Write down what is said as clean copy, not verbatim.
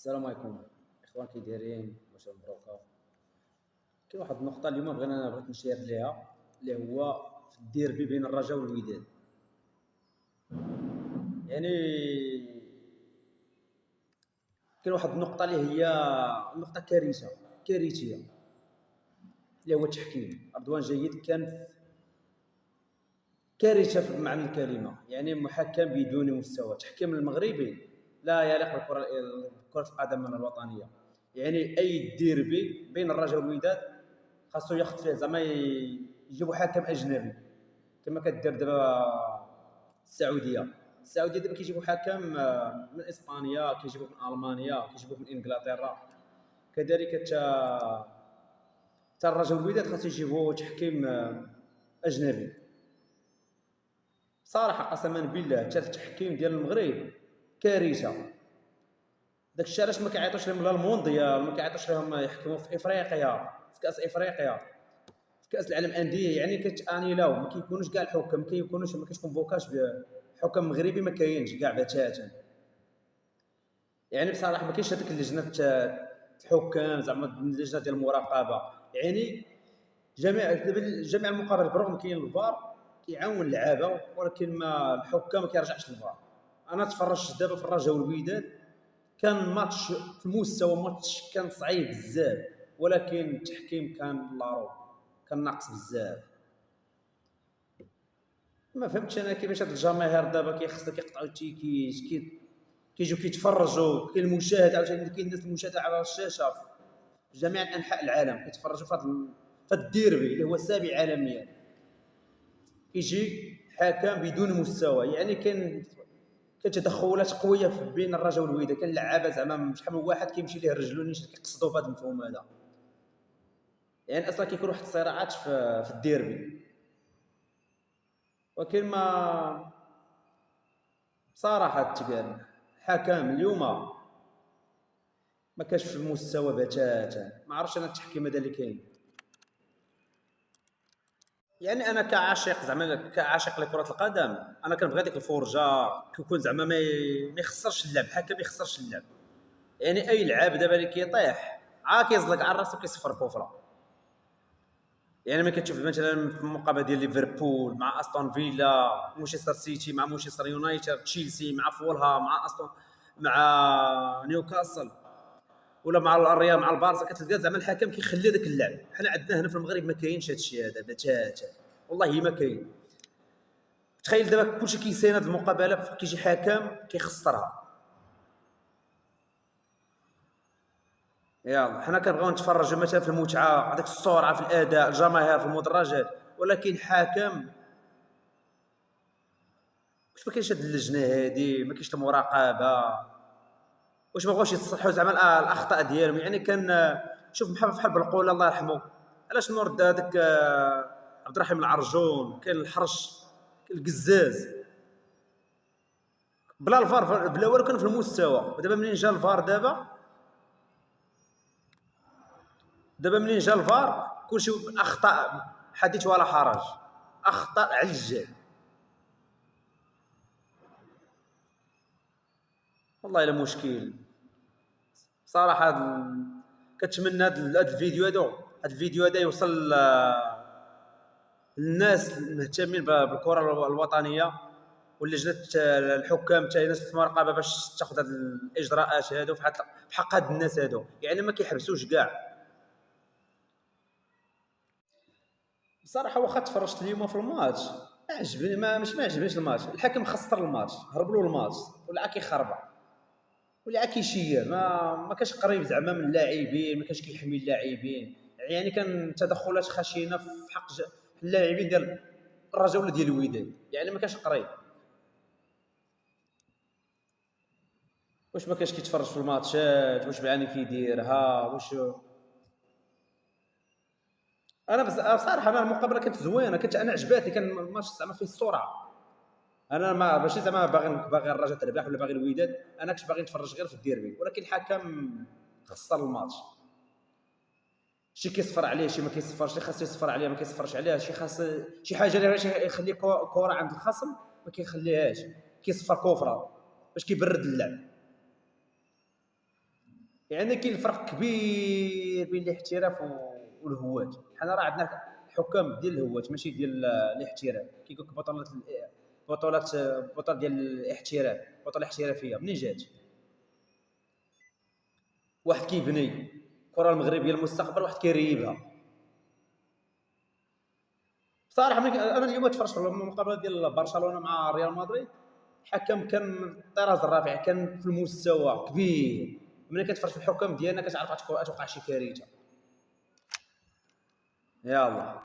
السلام عليكم اخوان، كي دايرين؟ واش مبروكه. كاين واحد النقطه اليوم بغيت نشير ليها، اللي هو في الديربي بين الرجاء والوداد. يعني كاين واحد النقطه اللي هي نقطه كارثيه، اللي هو التحكيم. رضوان جيد كان كارثه بمعنى الكلمه، يعني محكم بدون مستوى. التحكيم المغربي لا يليق بكرة القدم الوطنيه. يعني اي ديربي بين الرجاء والوداد خاصو ياخذ فيه زعما يجيبوا حكم اجنبي، كما كدير دابا السعوديه دابا كيجيبوا حكم من اسبانيا، كيجيبوا من المانيا، كيجيبوا من انجلترا. كذلك حتى الرجاء والوداد خاصو يجيبوا تحكيم اجنبي. صراحه قسما بالله حتى التحكيم ديال المغرب كارثه. داك الشيء علاش ما كيعيطوش لهم لا المونديال، ما كيعيطوش لهم يحكموا في افريقيا، في كاس افريقيا، في كاس العالم انديه. يعني كتانيلاو، ما كيكونوش كاع الحكام، ما كتكونفوكاش بحكم مغربي، ما كاينش كاع بتاتا. يعني بصراحه ما كاينش هذيك اللجنه الحكام، زعما اللجنه ديال المراقبه. يعني جميع المقابلات، برغم كاين الفار كيعاون اللعابه، ولكن ما الحكام ما كيرجعش للفار. انا تفرجت دابا في الرجاء والوداد، كان ماتش في المستوى، ماتش كان صعيب بزاف، ولكن التحكيم كان لارو، كان ناقص بزاف. ما فهمتش انا كيفاش هاد الجماهير دابا كيخصها كيقطعوا التيكيت، كيجيو كيتفرجوا. كاين المشاهد عاوتاني، كاين الناس المشاهده على الشاشه في جميع انحاء العالم كيتفرجوا في هاد الديربي اللي هو سابع عالميا. كيجي حكم بدون مستوى. يعني كاين تدخلات قويه بين الرجاء والوداد. كاين لعابه زعما شحال من واحد كيمشي ليه رجلو نيشان كيقصدوا بهذا المفهوم هذا. يعني اصلا كيكون واحد الصراعات في الديربي، ولكن ما بصراحه تقال الحكم اليوم ما كانش في المستوى بتاتا. ما عرفتش انا التحكيم هذا اللي كاين. يعني انا كعاشق، زعما كعاشق لكره القدم، انا كنبغي ديك الفرجه، كيكون زعما ما يخسرش اللعب، حكم ما يخسرش اللعب. يعني اي لعاب دابا اللي كيطيح كيزلق على راسو كيصفر كفره. يعني ما كتشوف مثلا في المقابله ديال ليفربول مع استون فيلا، مانشستر سيتي مع مانشستر يونايتد، تشيلسي مع فولهام مع مع نيوكاسل، ولا مع الريال مع البارسا، كتلقى زعما الحكم كيخلي داك اللعب. حنا عندنا هنا في المغرب ما كاينش هذا الشيء هذا بتاتا، والله ما كاين. تخيل دابا كلشي كيساند المقابله، كيجي حكم كيخسرها. يلا حنا كنبغيو نتفرجوا مثلا في المتعه، هذاك السرعه في الاداء، الجماهير في المدرجات، ولكن حاكم. واش ما كاينش هاد اللجنه هادي؟ ما كاينش المراقبه؟ واش ما بغاوش يصلحوا زعما الاخطاء ديالهم؟ يعني كان شوف بحال بالقوله الله يرحمه، علاش نورد هذاك عبد الرحيم العرجون، كاين الحرش، كاين القزاز، بلا الفار بلا والو كانوا في المستوى. ودابا منين جا الفار، دابا منين جا الفار كلشي اخطاء، حديث ولا حرج، اخطاء على الجهل. والله الا مشكل صراحه. كتمنى هاد الفيديو هذا يوصل للناس المهتمين بالكره الوطنيه، ولجنه الحكام حتى هي ناس المراقبه، باش تاخذ هاد الاجراءات هادو في حق هاد الناس هادو. يعني ما كيحبسوش كاع. بصراحه واخا تفرجت اليوم في الماتش، ما عجبني، ما عجبنيش الماتش. الحكم خسر الماتش، هرب له الماتش، ولا كيخربع، ولا كيشير. ما كانش قريب زعما من اللاعبين، ما كانش كيحمي اللاعبين. يعني كان تدخلات خشنه في حق اللاعبين ديال الرجاء ولا ديال الوداد. يعني ما كانش قريب. واش ما كانش كيتفرج في الماتشات؟ واش بعاني كيديرها؟ واش انا بصراحه انا المقابله كانت زوينه، انا عجباتني. كان الماتش زعما فيه السرعه. انا ما ماشي زعما باغي الرجاء تربح ولا باغي الوداد، انا كنت باغي نتفرج غير في الديربي، ولكن الحكم خسر الماتش. شي كيصفر عليه، شي ما كيصفرش، اللي خاصو يصفر عليه ما كيصفرش عليه، شي خاص شي حاجه اللي باش يخلي كره عند الخصم ما كيخليهاش، كيصفر كفره باش كيبرد اللعب. يعني كاين الفرق كبير بين الاحتراف والهواة. حنا راه عندنا حكام ديال الهواة ماشي ديال الاحتراف. كي يقول لك بطولات بطولة ديال الاحتراف، بطولة احترافية منين جات؟ واحد كيبني الكرة المغربية المستقبل، واحد كيريبها. بصراحة انا اليوم تفرجت في المقابلة ديال برشلونة مع ريال مدريد، الحكم كان من الطراز الرافع، كان في المستوى كبير. ملي كتفرج في الحكام ديالنا كتعرف غتوقع شي كارثة. يلا.